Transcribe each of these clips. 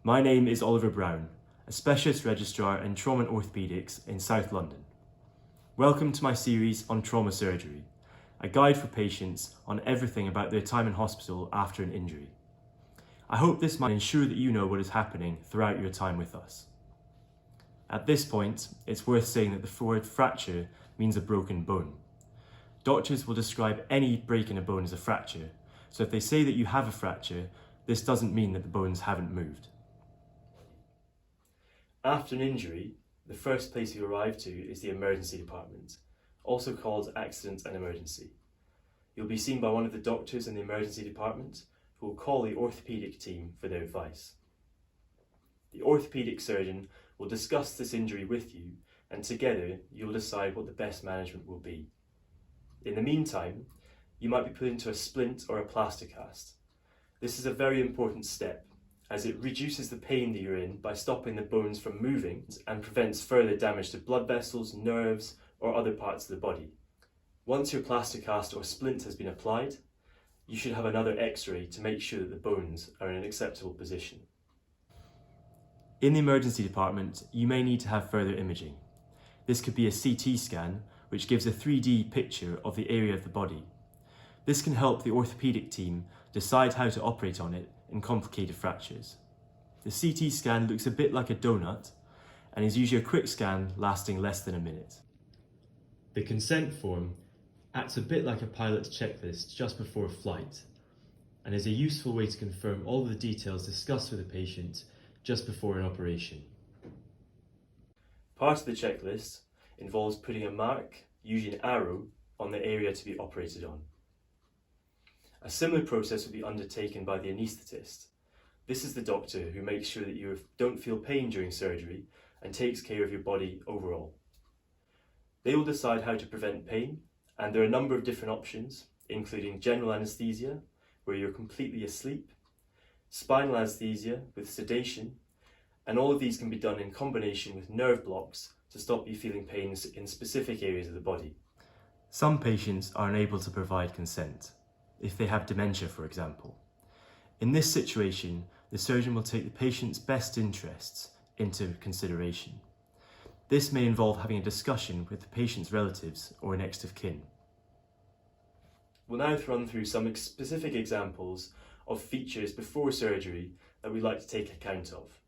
My name is Oliver Brown, a specialist registrar in trauma and orthopaedics in South London. Welcome to my series on trauma surgery, a guide for patients on everything about their time in hospital after an injury. I hope this might ensure that you know what is happening throughout your time with us. At this point, it's worth saying that the word fracture means a broken bone. Doctors will describe any break in a bone as a fracture, so if they say that you have a fracture, this doesn't mean that the bones haven't moved. After an injury, the first place you arrive to is the emergency department, also called accident and emergency. You'll be seen by one of the doctors in the emergency department who will call the orthopaedic team for their advice. The orthopaedic surgeon will discuss this injury with you, and together you'll decide what the best management will be. In the meantime, you might be put into a splint or a plaster cast. This is a very important step, as it reduces the pain that you're in by stopping the bones from moving and prevents further damage to blood vessels, nerves, or other parts of the body. Once your plaster cast or splint has been applied, you should have another X-ray to make sure that the bones are in an acceptable position. In the emergency department, you may need to have further imaging. This could be a CT scan, which gives a 3D picture of the area of the body. This can help the orthopaedic team decide how to operate on it in complicated fractures. The CT scan looks a bit like a donut and is usually a quick scan lasting less than a minute. The consent form acts a bit like a pilot's checklist just before a flight and is a useful way to confirm all of the details discussed with the patient just before an operation. Part of the checklist involves putting a mark, usually an arrow, on the area to be operated on. A similar process will be undertaken by the anaesthetist. This is the doctor who makes sure that you don't feel pain during surgery and takes care of your body overall. They will decide how to prevent pain, and there are a number of different options, including general anaesthesia, where you're completely asleep, spinal anaesthesia with sedation, and all of these can be done in combination with nerve blocks to stop you feeling pains in specific areas of the body. Some patients are unable to provide consent, if they have dementia, for example. In this situation, the surgeon will take the patient's best interests into consideration. This may involve having a discussion with the patient's relatives or next of kin. We'll now run through some specific examples of features before surgery that we'd like to take account of.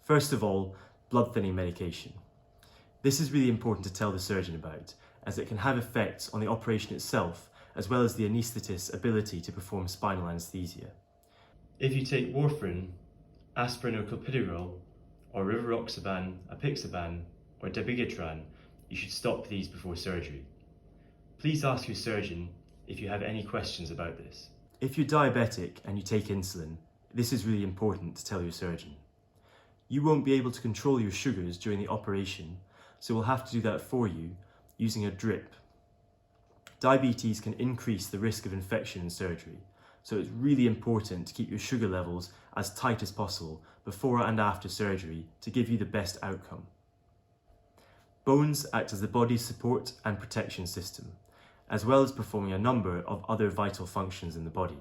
First of all, blood thinning medication. This is really important to tell the surgeon about, as it can have effects on the operation itself, as well as the anaesthetist's ability to perform spinal anaesthesia. If you take warfarin, aspirin or clopidogrel, or rivaroxaban, apixaban, or dabigatran, you should stop these before surgery. Please ask your surgeon if you have any questions about this. If you're diabetic and you take insulin, this is really important to tell your surgeon. You won't be able to control your sugars during the operation, so we'll have to do that for you using a drip. Diabetes can increase the risk of infection in surgery, so it's really important to keep your sugar levels as tight as possible before and after surgery to give you the best outcome. Bones act as the body's support and protection system, as well as performing a number of other vital functions in the body.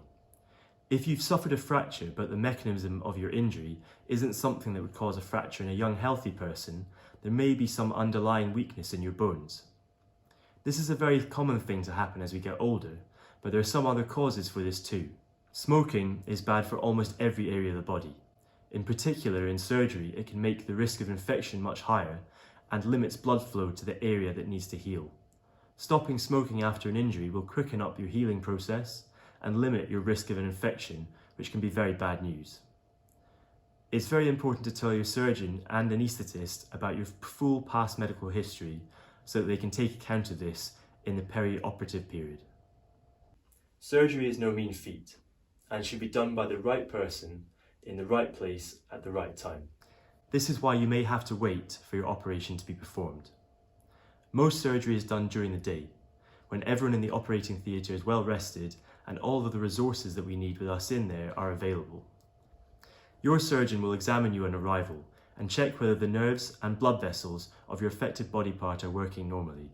If you've suffered a fracture but the mechanism of your injury isn't something that would cause a fracture in a young healthy person, there may be some underlying weakness in your bones. This is a very common thing to happen as we get older, but there are some other causes for this too. Smoking is bad for almost every area of the body. In particular, in surgery, it can make the risk of infection much higher and limits blood flow to the area that needs to heal. Stopping smoking after an injury will quicken up your healing process and limit your risk of an infection, which can be very bad news. It's very important to tell your surgeon and anaesthetist about your full past medical history so that they can take account of this in the peri-operative period. Surgery is no mean feat and should be done by the right person in the right place at the right time. This is why you may have to wait for your operation to be performed. Most surgery is done during the day, when everyone in the operating theatre is well rested and all of the resources that we need with us in there are available. Your surgeon will examine you on arrival and check whether the nerves and blood vessels of your affected body part are working normally.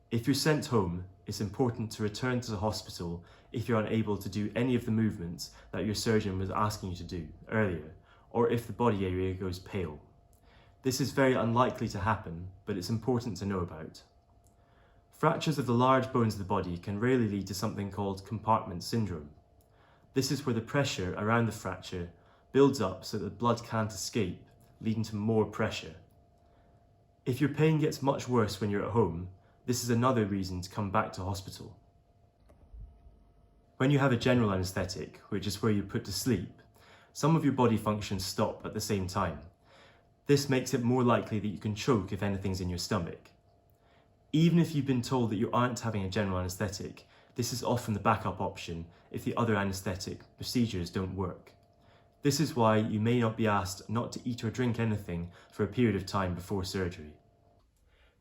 If you're sent home, it's important to return to the hospital if you're unable to do any of the movements that your surgeon was asking you to do earlier, or if the body area goes pale. This is very unlikely to happen, but it's important to know about. Fractures of the large bones of the body can rarely lead to something called compartment syndrome. This is where the pressure around the fracture builds up so that the blood can't escape, leading to more pressure. If your pain gets much worse when you're at home, this is another reason to come back to hospital. When you have a general anaesthetic, which is where you're put to sleep, some of your body functions stop at the same time. This makes it more likely that you can choke if anything's in your stomach. Even if you've been told that you aren't having a general anaesthetic, this is often the backup option if the other anaesthetic procedures don't work. This is why you may not be asked not to eat or drink anything for a period of time before surgery.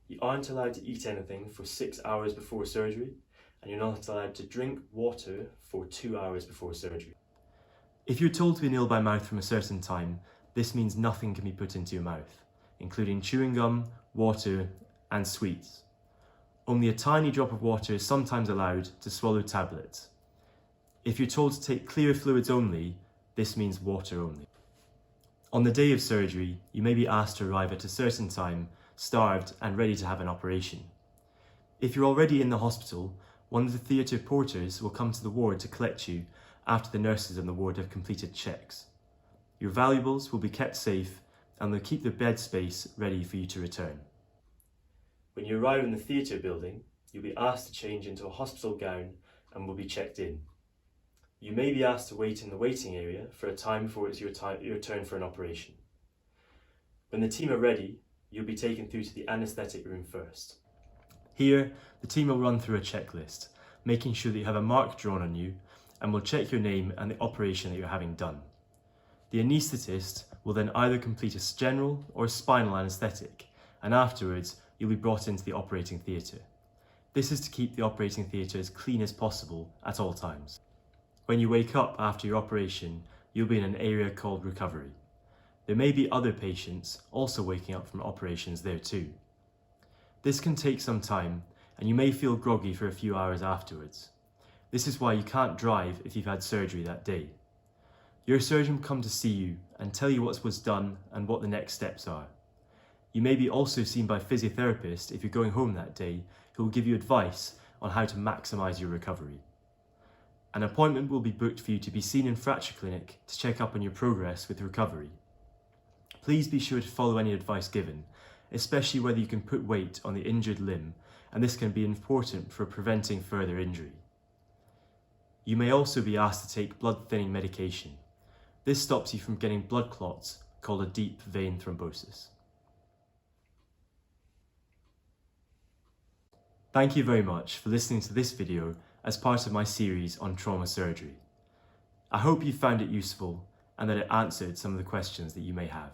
You aren't allowed to eat anything for 6 hours before surgery, and you're not allowed to drink water for 2 hours before surgery. If you're told to be nil by mouth from a certain time, this means nothing can be put into your mouth, including chewing gum, water, and sweets. Only a tiny drop of water is sometimes allowed to swallow tablets. If you're told to take clear fluids only, this means water only. On the day of surgery, you may be asked to arrive at a certain time, starved and ready to have an operation. If you're already in the hospital, one of the theatre porters will come to the ward to collect you after the nurses on the ward have completed checks. Your valuables will be kept safe and they'll keep the bed space ready for you to return. When you arrive in the theatre building, you'll be asked to change into a hospital gown and will be checked in. You may be asked to wait in the waiting area for a time before it's your turn for an operation. When the team are ready, you'll be taken through to the anaesthetic room first. Here, the team will run through a checklist, making sure that you have a mark drawn on you, and will check your name and the operation that you're having done. The anaesthetist will then either complete a general or a spinal anaesthetic, and afterwards you'll be brought into the operating theatre. This is to keep the operating theatre as clean as possible at all times. When you wake up after your operation, you'll be in an area called recovery. There may be other patients also waking up from operations there too. This can take some time, and you may feel groggy for a few hours afterwards. This is why you can't drive if you've had surgery that day. Your surgeon will come to see you and tell you what was done and what the next steps are. You may be also seen by a physiotherapist if you're going home that day, who will give you advice on how to maximise your recovery. An appointment will be booked for you to be seen in fracture clinic to check up on your progress with recovery. Please be sure to follow any advice given, especially whether you can put weight on the injured limb, and this can be important for preventing further injury. You may also be asked to take blood thinning medication. This stops you from getting blood clots called a deep vein thrombosis. Thank you very much for listening to this video as part of my series on trauma surgery. I hope you found it useful and that it answered some of the questions that you may have.